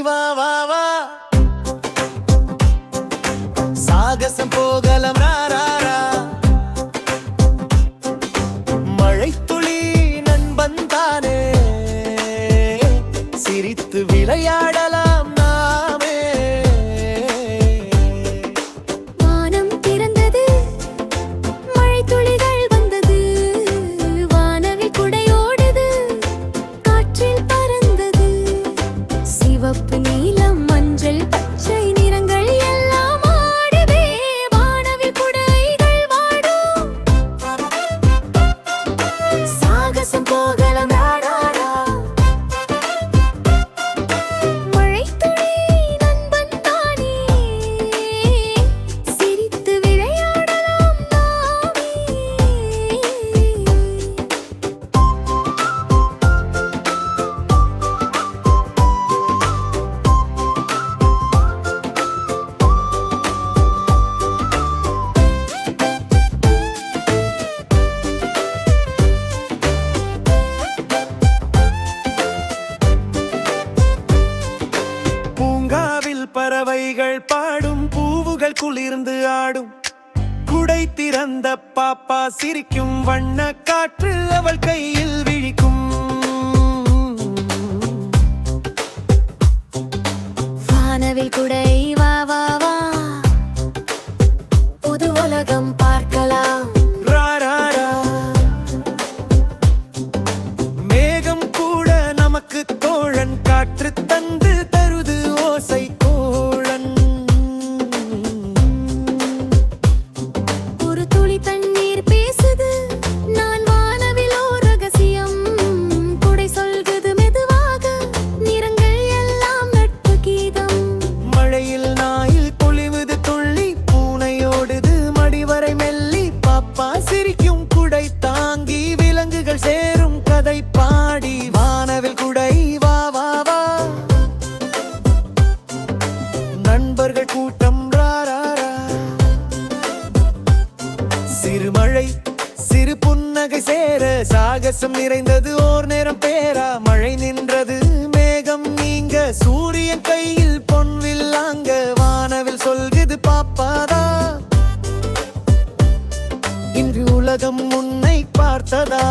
வா வா வா சாகசம் போகலாம் ரா ரா ரா மழைத்துளி நண்பன் தானே சிரித்து விளையாடலாம் நாமே வானம் திறந்தது மழைத்துளிகள் வந்தது வானவில் குடையோடுது காற்றில் பறந்தது சிவப்பு நீலம் மஞ்சள் பச்சை நிறங்கள் எல்லாம் ஆடுதே வானவில் குடைகள் வாடும் சாகசம் போகலாம் ரா ரா ரா மழைத்துளி நண்பன் தானே சிரித்து விளையாடலாம் நாமே பூங்காவில் பறவைகள் பாடும் பூவுகள் குளிர்ந்து ஆடும் குடை திறந்த பாப்பா சிரிக்கும் வண்ண காற்று அவள் கையில் விழிக்கும் வானவில் குடை வா வா வா புது உலகம் பார்க்கலாம் ரா ரா ரா மேகம் கூட நமக்கு தோழன் காற்று தந்து தருது ஓசை கோழன் ஒரு துளி தண்ணீர் பேசுது நான் வானவில் ஓர் ரகசியம் குடை சொல்கிறது மெதுவாக நிறங்கள் எல்லாம் நட்பு கீதம் மழையில் நாயில் பொழிவுது துள்ளி பூனையோடுது மடிவரை மெல்லி பாப்பா சிரிக்கும் குடை தாங்கி விலங்குகள் சேரும் கதை பாடி வானவில் குடை வா வா வா நண்பர்கள் கூட்டம் ரா ரா ரா சிறுமழை சிறு புன்னகை சேர சாகசம் நிறைந்தது ஓர் நேரம் பேரா மழை நின்றது மேகம் நீங்க சூரியன் கையில் பொன்வில்லாங்க வானவில் சொல்கிறது பாப்பாதா இன்று உலகம் உன்னை பார்த்ததா